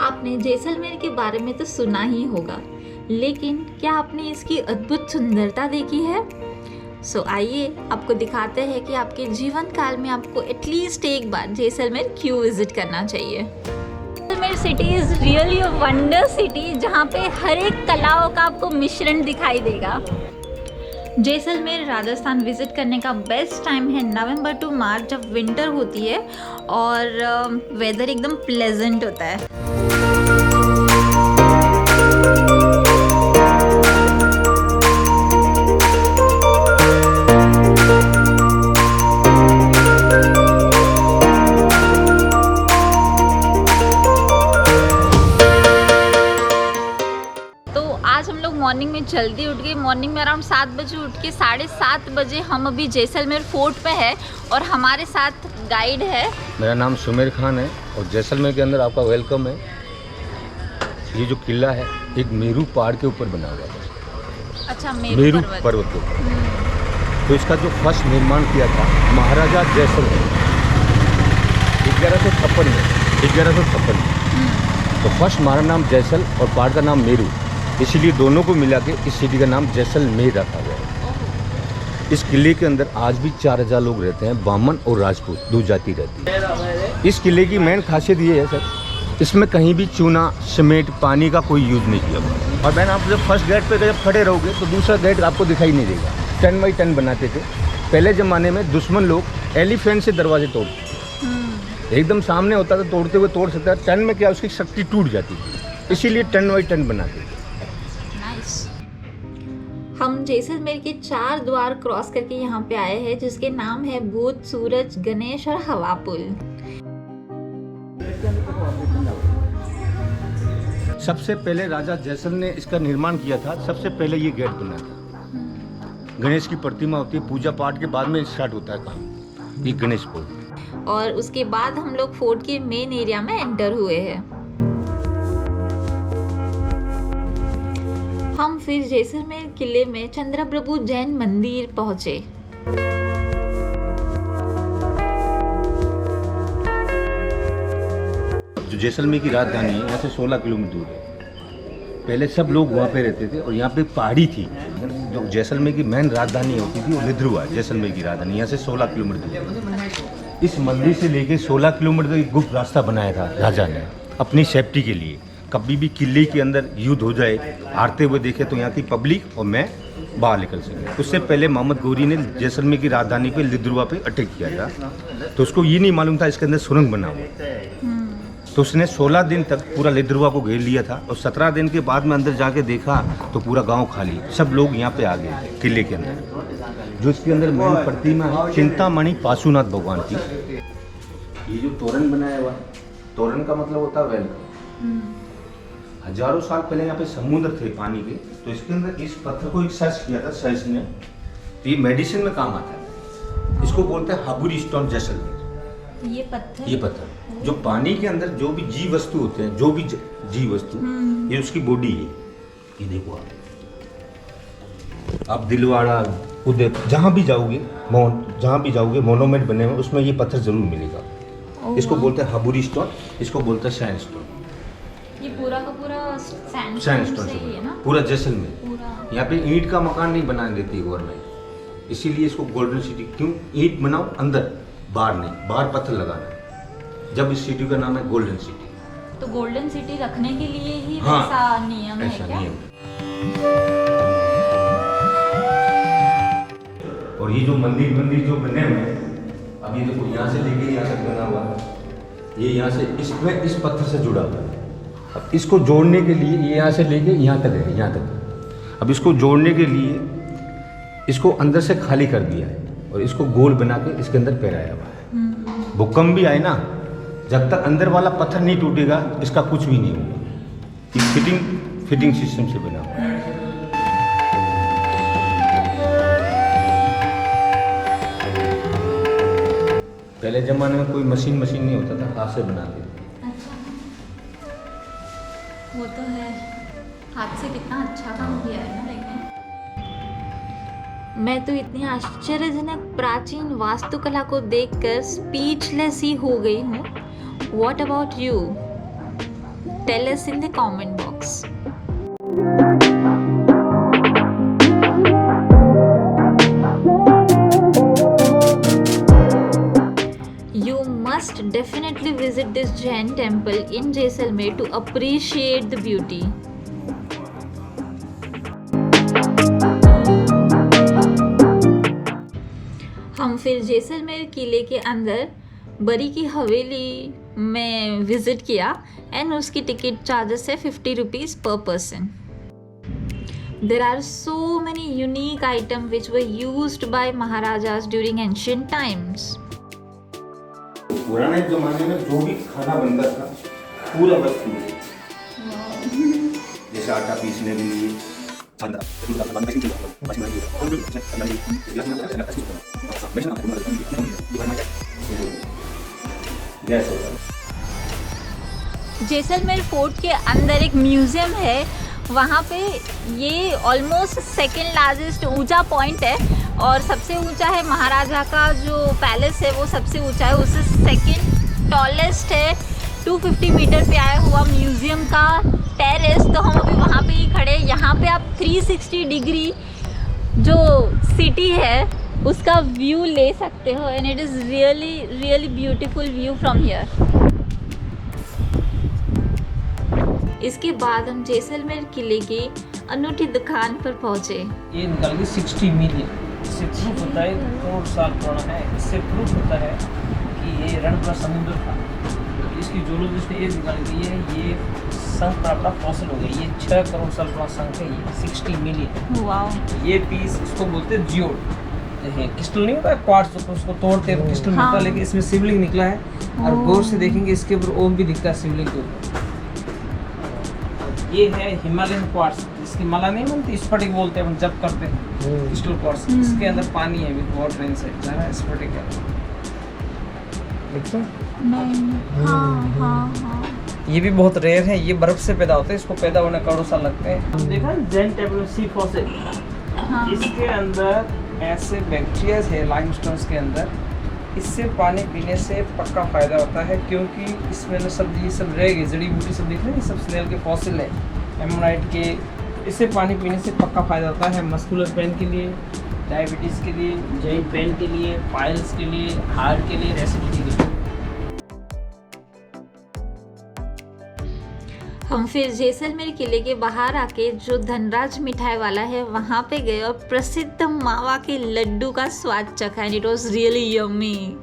आपने जैसलमेर के बारे में तो सुना ही होगा, लेकिन क्या आपने इसकी अद्भुत सुंदरता देखी है? आइए आपको दिखाते हैं कि आपके जीवन काल में आपको एटलीस्ट एक बार जैसलमेर क्यों विजिट करना चाहिए। Jaisalmer city is really a wonder city, जहाँ पे हर एक कलाओं का आपको मिश्रण दिखाई देगा। जैसलमेर राजस्थान विज़िट करने का बेस्ट टाइम है नवंबर टू मार्च, जब विंटर होती है और वेदर एकदम प्लेजेंट होता है। आज हम लोग मॉर्निंग में जल्दी उठ गए। मॉर्निंग में अराउंड 7 बजे उठ के 7:30 बजे हम अभी जैसलमेर फोर्ट पे है और हमारे साथ गाइड है। मेरा नाम सुमेर खान है और जैसलमेर के अंदर आपका वेलकम है। ये जो किला है एक मेरू पहाड़ के ऊपर बना हुआ है। अच्छा, मेरू पर्वत के ऊपर। तो इसका जो फर्स्ट निर्माण किया था महाराजा जैसलमेर 1156 में। तो फर्स्ट हमारा नाम जैसल और पहाड़ का नाम मेरू, इसीलिए दोनों को मिला के इस सिटी का नाम जैसलमेर रखा गया है। इस किले के अंदर आज भी 4000 लोग रहते हैं, ब्राह्मण और राजपूत, दो जाति रहती है। इस किले की मेन खासियत ये है सर, इसमें कहीं भी चूना सीमेंट पानी का कोई यूज़ नहीं किया हुआ। और मैंने आप जब फर्स्ट गेट पे जब खड़े रहोगे तो दूसरा गेट आपको दिखाई नहीं देगा। 10 बाई 10 बनाते थे पहले ज़माने में। दुश्मन लोग एलिफेंट से दरवाजे तोड़ते, एकदम सामने होता था, तोड़ते हुए तोड़ सकता है। 10 में क्या उसकी शक्ति टूट जाती थी, इसीलिए 10 बाई 10 बनाते थे। हम जैसलमेर के 4 द्वार क्रॉस करके यहाँ पे आए हैं, जिसके नाम है भूत, सूरज, गणेश और हवा पुल। सबसे पहले राजा जैसल ने इसका निर्माण किया था। सबसे पहले ये गेट बना था। गणेश की प्रतिमा होती है, पूजा पाठ के बाद में स्टार्ट होता है काम, ये गणेश पुल। और उसके बाद हम लोग फोर्ट के मेन एरिया में एंटर हुए हैं। हम फिर जैसलमेर किले में चंद्रप्रभु जैन मंदिर पहुंचे। जो जैसलमेर की राजधानी है यहाँ से 16 किलोमीटर दूर है। पहले सब लोग वहाँ पे रहते थे और यहाँ पे पहाड़ी थी। जो जैसलमेर की मेन राजधानी होती थी वो लिद्रुआ, जैसलमेर की राजधानी, यहाँ से 16 किलोमीटर दूर। इस मंदिर से लेके 16 किलोमीटर एक गुप्त रास्ता बनाया था राजा ने अपनी सेफ्टी के लिए। कभी भी किले के अंदर युद्ध हो जाए, हारते हुए देखे तो यहाँ की पब्लिक और मैं बाहर निकल सके। उससे पहले मोहम्मद गौरी ने जैसलमेर की राजधानी पे लिद्रुआ पे अटैक किया था, तो उसको ये नहीं मालूम था इसके अंदर सुरंग बना हुआ। तो उसने 16 दिन तक पूरा लिद्रुआ को घेर लिया था और 17 दिन के बाद में अंदर जाके देखा तो पूरा गांव खाली, सब लोग यहाँ पे आ गए किले के अंदर। जो इसके अंदर मेन प्रतिमा है चिंतामणि पाशुनाथ भगवान की। ये जो तोरण बनाया हुआ है, तोरण का मतलब होता है वेलकम। हजारों साल पहले यहाँ पे समुद्र थे पानी के, तो इसके अंदर इस पत्थर को एक सर्च किया था साइंस ने, तो ये मेडिसिन में काम आता है। इसको बोलते हैं हाबुरी स्टोन जैसलमेर। ये पत्थर जो पानी के अंदर जो भी जीव वस्तु होते हैं, जो भी जीव वस्तु, ये उसकी बॉडी है। ये देखो आप दिलवाड़ा उदय जहाँ भी जाओगे मोनोमेंट बने हुए उसमें ये पत्थर जरूर मिलेगा। इसको बोलते हैं हाबुरी स्टोन, इसको बोलते हैं सैंड स्टोन। ये पूरा का पूरा सैंडस्टोन से है ना? पूरा जैसलमेर। यहाँ पे ईंट का मकान नहीं बनाने देती गवर्नमेंट, इसीलिए इसको गोल्डन सिटी। क्यों? ईंट बनाओ अंदर, बाहर नहीं, बाहर पत्थर लगाना है। जब इस सिटी का नाम है गोल्डन सिटी। तो गोल्डन सिटी रखने के लिए ही ऐसा नियम है क्या? और ये जो मंदिर जो बने हुए हैं, अब ये देखो यहाँ से लेके यहाँ तक बना हुआ है, ये यहाँ से इसमें इस पत्थर से जुड़ा हुआ है। अब इसको जोड़ने के लिए ये यहाँ से लेके यहाँ तक है, यहाँ तक। अब इसको जोड़ने के लिए इसको अंदर से खाली कर दिया है और इसको गोल बना के इसके अंदर पैराया हुआ है। भूकंप भी आए ना, जब तक अंदर वाला पत्थर नहीं टूटेगा इसका कुछ भी नहीं होगा। ये फिटिंग सिस्टम से बना हुआ है। पहले जमाने में कोई मशीन नहीं होता था, हाथ से बनाते थे। वो तो है, हाथ से कितना अच्छा काम किया है ना। लेकिन मैं तो इतनी आश्चर्यजनक प्राचीन वास्तुकला को देखकर स्पीचलेस ही हो गई हूँ। What about you? Tell us in the comment box. You must definitely visit this Jain temple in Jaisalmer to appreciate the beauty. हम फिर जैसलमेर किले के अंदर बरी की हवेली में विज़िट किया एंड उसकी टिकट चार्जेस है 50 रुपीज़ पर person. There are so many unique items which were used by Maharajas during ancient times. पुराने जमाने में जो भी खाना बनता था पूरा वस्तु जैसे आटा पीसने के लिए जैसलमेर फोर्ट के अंदर एक म्यूज़ियम है. वहाँ पे ये ऑलमोस्ट सेकेंड लार्जेस्ट ऊंचा पॉइंट है और सबसे ऊंचा है महाराजा का जो पैलेस है वो सबसे ऊंचा है, उससे सेकेंड टॉलेस्ट है. 250 मीटर पे आया हुआ म्यूज़ियम का टेरेस. तो हम अभी वहाँ पे ही खड़े. यहाँ पे आप 360 डिग्री जो सिटी है उसका व्यू ले सकते हो and it is really really beautiful view from here. इसके बाद हम जैसलमेर किले की अनूठी दुकान पर पहुँचे. ये निकल गई 60 मिलियन. इससे प्रूफ होता है करोड़ साल पुराना है. इससे प्रूफ होता है कि ये रण का समुद्र था. इसकी जोलॉजिस्ट ने ये निकाली गई है. ये शंख का अपना फॉसिल हो गया. ये 6 करोड़ साल पुराना शंख है. ये 60 मिलियन. वाह. ये पीस इसको बोलते हैं जियोड. क्रिस्टल नहीं होता क्वार्ट्ज, उसको तोड़ते हैं क्रिस्टल हाँ. मिलता है, लेकिन इसमें शिवलिंग निकला है. और गौर से देखेंगे इसके ऊपर ओम भी दिखता है शिवलिंग के ऊपर. ये है हिमालयन क्वार्ट्ज. इसकी माला नहीं बनती, स्फटिक बोलते हैं, हम जब करते हैं क्रिस्टल क्वार्ट्ज. इसके अंदर पानी है विद वाटर इनसाइड. जाना स्फटिक है. देखो नहीं. हाँ हाँ हाँ. ये भी बहुत रेयर है. ये बर्फ से पैदा होते हैं. इसको पैदा होने करोड़ों साल लगते हैं. हम देखा जैन टेबल सी फॉसिल. हाँ. इसके अंदर ऐसे बैक्टीरिया है लाइमस्टोन्स के अंदर. इससे पानी पीने से पक्का फ़ायदा होता है क्योंकि इसमें ना सब ये सब रह गए जड़ी बूटी सब दिख रहे हैं. ये सब स्नेल के फॉसिल है एमोनाइट के. इससे पानी पीने से पक्का फ़ायदा होता है मस्कुलर पेन के लिए, डायबिटीज़ के लिए, जॉइंट पेन के लिए, पाइल्स के लिए, हार्ट के लिए, एसिडिटी के लिए. हम फिर जैसलमेर किले के बाहर आके जो धनराज मिठाई वाला है वहाँ पे गए और प्रसिद्ध मावा के लड्डू का स्वाद चखा and it was really yummy.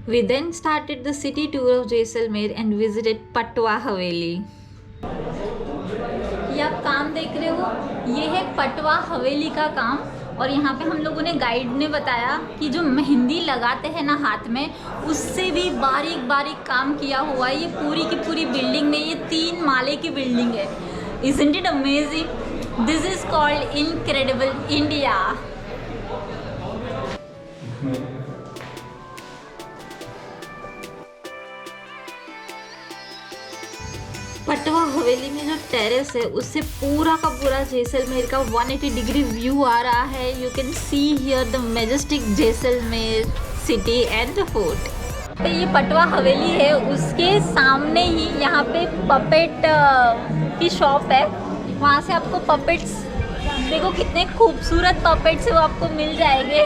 We then started the city tour of Jaisalmer and visited Patwa हवेली. ये आप काम देख रहे हो, ये है पटवा हवेली का काम. और यहाँ पे हम लोगों ने गाइड ने बताया कि जो मेहंदी लगाते हैं ना हाथ में, उससे भी बारीक बारीक काम किया हुआ है. ये पूरी की पूरी बिल्डिंग में, ये 3 माले की बिल्डिंग है. Isn't it amazing? This is called Incredible India. Patwa हवेली में जो टेरेस है उससे पूरा का पूरा जैसलमेर का 180 डिग्री व्यू आ रहा है. You can see here the majestic Jaisalmer city and the fort. ये पटवा हवेली है, उसके सामने ही यहाँ पे पपेट की शॉप है. वहाँ से आपको पपेट्स, देखो कितने खूबसूरत पपेट्स है, वो आपको मिल जाएंगे.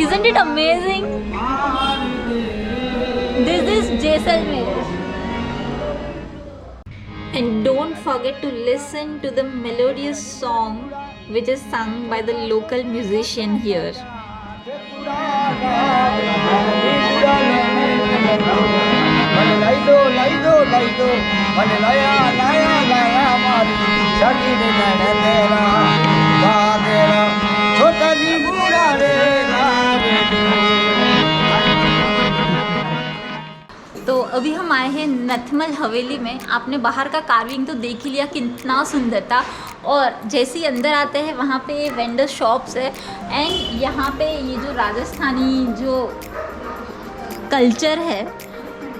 Isn't it amazing? This is Jaisalmer. And don't forget to listen to the melodious song which is sung by the local musician here. तो अभी हम आए हैं नथमल हवेली में. आपने बाहर का कार्विंग तो देख ही लिया कितना सुंदर था. और जैसे ही अंदर आते हैं वहाँ पे वेंडर शॉप्स है एंड यहाँ पे ये जो राजस्थानी जो कल्चर है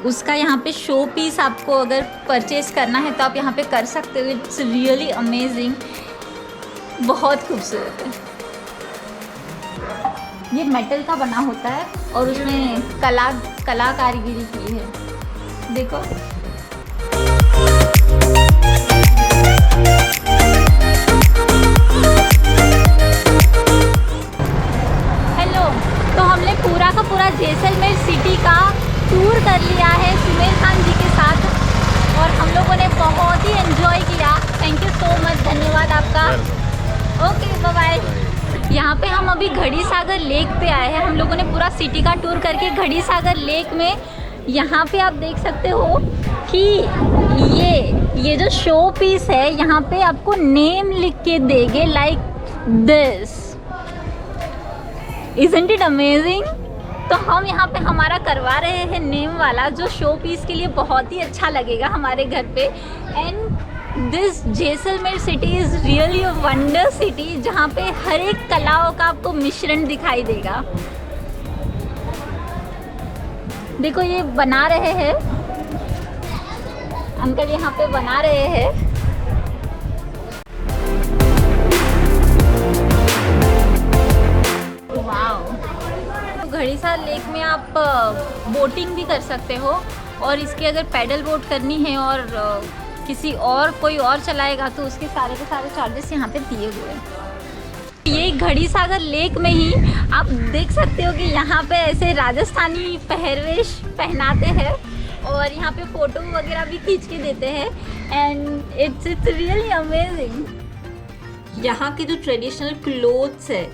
उसका यहाँ पे शो पीस आपको अगर परचेज़ करना है तो आप यहाँ पे कर सकते हो. It's really amazing. बहुत खूबसूरत है. ये मेटल का बना होता है और उसमें कला कारीगरी की है। देखो हेलो, तो हमने पूरा का पूरा जैसलमेर सिटी का टूर कर लिया है सुमेर खान जी के साथ और हम लोगों ने बहुत ही एंजॉय किया। थैंक यू सो मच, धन्यवाद आपका। Okay bye bye. यहाँ पे हम अभी घड़ी सागर लेक पे आए हैं। हम लोगों ने पूरा सिटी का टूर करके घड़ी सागर लेक में यहाँ पे आप देख सकते हो कि ये जो शो पीस है यहाँ पे आपको नेम लिख के देंगे like this. Isn't it amazing? तो हम यहाँ पे हमारा करवा रहे हैं नेम वाला, जो शो पीस के लिए बहुत ही अच्छा लगेगा हमारे घर पे। And this Jaisalmer city is really a wonder city, जहाँ पे हर एक कलाओं का आपको मिश्रण दिखाई देगा। देखो ये बना रहे हैं अंकल, यहाँ पे बना रहे हैं। घड़ीसार लेक में आप बोटिंग भी कर सकते हो और इसकी अगर पैडल बोट करनी है और कोई और चलाएगा तो उसके सारे के सारे चार्जेस यहाँ पे दिए हुए हैं। ये घड़ी सागर लेक में ही आप देख सकते हो कि यहाँ पे ऐसे राजस्थानी पहरवेश पहनाते हैं और यहाँ पे फ़ोटो वगैरह भी खींच के देते हैं एंड इट्स रियली अमेजिंग। यहाँ के जो ट्रेडिशनल क्लोथ्स है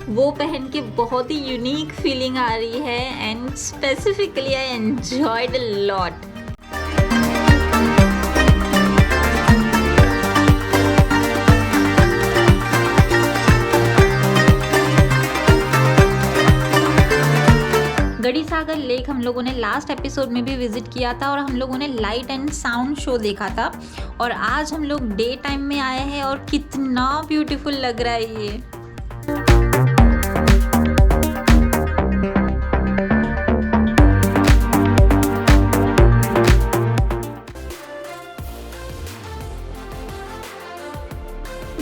वो पहन के बहुत ही यूनिक फीलिंग आ रही है and specifically I enjoyed a lot. घड़ी सागर लेक हम लोगों ने लास्ट एपिसोड में भी विजिट किया था और हम लोगों ने लाइट एंड साउंड शो देखा था और आज हम लोग डे टाइम में आए हैं और कितना ब्यूटीफुल लग रहा है ये।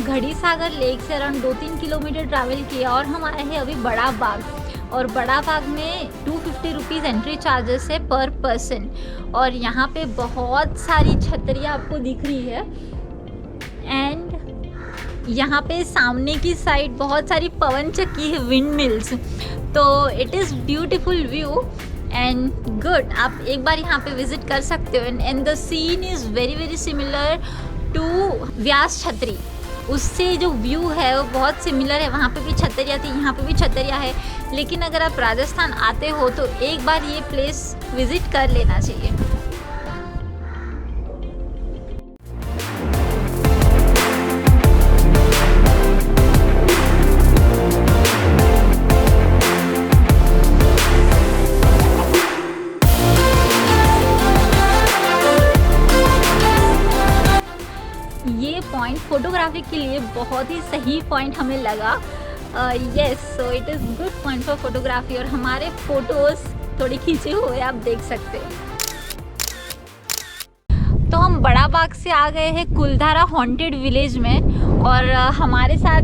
घड़ी सागर लेक से अराउंड 2-3 किलोमीटर ट्रैवल किया और हम आए हैं अभी बड़ा बाग और बड़ा बाग में 250 रुपीज़ एंट्री चार्जेस है पर पर्सन और यहाँ पे बहुत सारी छतरियाँ आपको दिख रही है एंड यहाँ पे सामने की साइड बहुत सारी पवन चक्की है, विंड मिल्स, तो it is beautiful view and good. आप एक बार यहाँ पे विजिट कर सकते हो and the scene is very similar to Vyas Chhatri. उससे जो व्यू है वो बहुत सिमिलर है। वहाँ पे भी छतरियाँ थी, यहाँ पे भी छतरियाँ है, लेकिन अगर आप राजस्थान आते हो तो एक बार ये प्लेस विज़िट कर लेना चाहिए। पॉइंट फोटोग्राफी के लिए बहुत ही सही पॉइंट हमें लगा। Yes, so it is good point for photography और हमारे फोटोज़ थोड़े खींचे हुए आप देख सकते हैं। तो हम बड़ा बाग से आ गए हैं कुलधारा हॉन्टेड विलेज में और हमारे साथ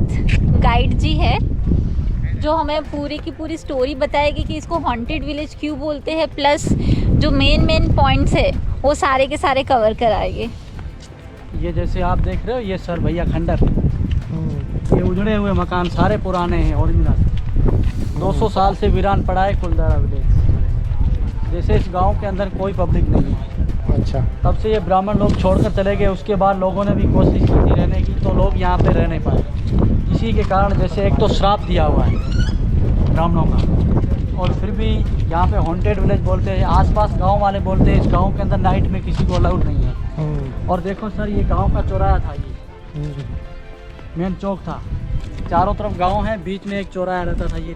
गाइड जी है जो हमें पूरी की पूरी स्टोरी बताएगी कि इसको हॉन्टेड विलेज क्यों बोलते हैं, प्लस जो मेन पॉइंट्स है वो सारे के सारे कवर कराएंगे। ये जैसे आप देख रहे हो ये सर भैया खंडर, ये उजड़े हुए मकान सारे पुराने हैं ओरिजिनल। 200 साल से वीरान पड़ा है कुलधारा विलेज। जैसे इस गांव के अंदर कोई पब्लिक नहीं है, अच्छा, तब से ये ब्राह्मण लोग छोड़कर चले गए। उसके बाद लोगों ने भी कोशिश की थी रहने की, तो लोग यहाँ पे रह नहीं पाए। इसी के कारण जैसे एक तो श्राप दिया हुआ है ब्राह्मणों का, और फिर भी यहाँ पे हॉन्टेड विलेज बोलते हैं। आसपास गांव वाले बोलते हैं इस गांव के अंदर नाइट में किसी को अलाउड नहीं है। और देखो सर, ये गांव का चौराहा था, ये मेन चौक था। चारों तरफ गांव है, बीच में एक चौराहा रहता था। ये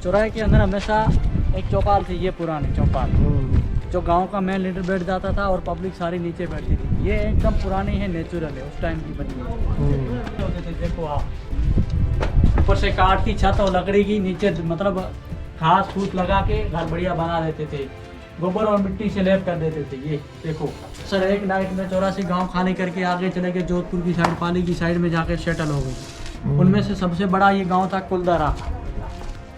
चौराहे के अंदर हमेशा एक चौपाल थी, ये पुरानी चौपाल, जो गांव का मेन लीडर बैठ जाता था और पब्लिक सारी नीचे बैठती थी। ये एकदम पुरानी है, नेचुरल है, उस टाइम की बनी है। देखो आप, ऊपर से काट की छत और लकड़ी की, नीचे मतलब घास फूस लगा के घर बढ़िया बना देते थे, गोबर और मिट्टी से लेप कर देते थे। ये देखो सर, एक नाइट में 84 गांव खाली करके आगे चले गए जोधपुर की साइड, पाली की साइड में जाकर सेटल हो गए। उनमें से सबसे बड़ा ये गांव था कुलधारा।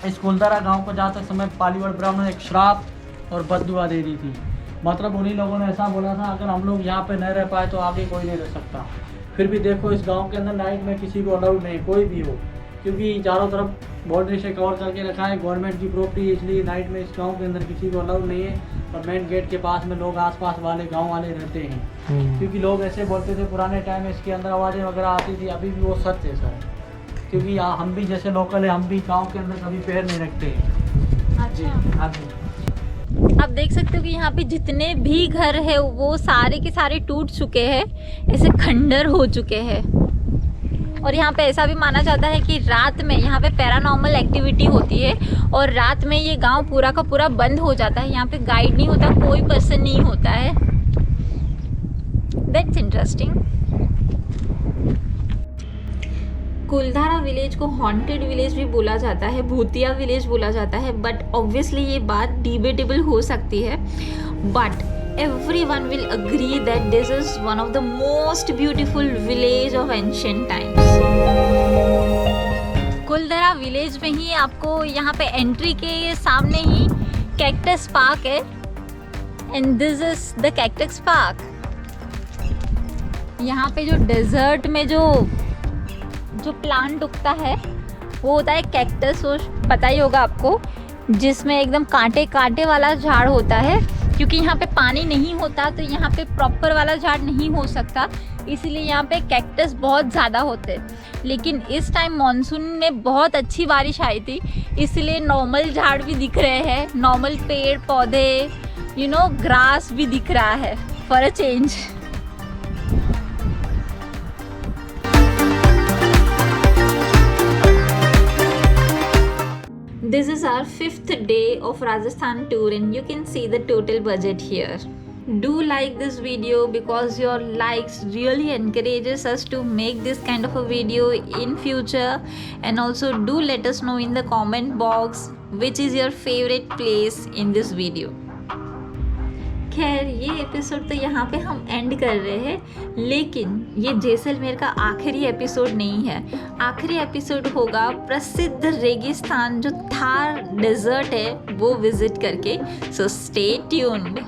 इस कुलदारा गांव को जाते समय पालीवाल ब्राह्मण ने एक श्राप और बद्दुआ दे दी थी। मतलब उन्हीं लोगों ने ऐसा बोला था, अगर हम लोग यहाँ पे नहीं रह पाए तो आगे कोई नहीं रह सकता। फिर भी देखो इस गांव के अंदर नाइट में किसी को अलाउड नहीं, कोई भी हो, क्योंकि चारों तरफ बाउंड्री से कवर करके रखा है, गवर्नमेंट की प्रॉपर्टी, इसलिए नाइट में इस गांव के अंदर किसी को अलाउड नहीं है। और मेन गेट के पास में लोग आसपास वाले गांव वाले रहते हैं, क्योंकि लोग ऐसे बोलते थे पुराने टाइम में इसके अंदर आवाज़ें वगैरह आती थी। अभी भी वो सच है सर, क्योंकि हम भी जैसे लोकल है, हम भी गाँव के अंदर कभी पैर नहीं रखते हैं। जी हाँ जी। आप देख सकते हो कि यहाँ पे जितने भी घर है वो सारे के सारे टूट चुके हैं, ऐसे खंडर हो चुके हैं। और यहाँ पे ऐसा भी माना जाता है कि रात में यहाँ पे पैरानॉर्मल एक्टिविटी होती है और रात में ये गांव पूरा का पूरा बंद हो जाता है। यहाँ पे गाइड नहीं होता, कोई पर्सन नहीं होता है। That's interesting. कुलधारा विलेज को हॉन्टेड विलेज भी बोला जाता है, भूतिया विलेज बोला जाता है, बट ऑब्वियसली ये बात डिबेटेबल हो सकती है। But everyone will agree that this is one of the most beautiful village of ancient times. Kuldhara village में ही आपको यहाँ पे एंट्री के सामने ही कैक्टस पार्क है, and this is the cactus park. यहाँ पे जो डेजर्ट में जो प्लांट उगता है वो होता है कैक्टस, वो पता ही होगा आपको, जिसमें एकदम कांटे कांटे वाला झाड़ होता है। क्योंकि यहाँ पे पानी नहीं होता तो यहाँ पे प्रॉपर वाला झाड़ नहीं हो सकता, इसलिए यहाँ पे कैक्टस बहुत ज़्यादा होते हैं। लेकिन इस टाइम मॉनसून में बहुत अच्छी बारिश आई थी, इसलिए नॉर्मल झाड़ भी दिख रहे हैं, नॉर्मल पेड़ पौधे, ग्रास भी दिख रहा है for a change. This is our 5th day of Rajasthan tour and you can see the total budget here. Do like this video because your likes really encourages us to make this kind of a video in future, and also do let us know in the comment box which is your favorite place in this video. खैर ये episode तो यहाँ पे हम and कर रहे हैं, लेकिन ये जैसलमेर का आखिरी एपिसोड नहीं है। आखिरी एपिसोड होगा प्रसिद्ध रेगिस्तान जो थार डेजर्ट है वो विजिट करके। So stay tuned.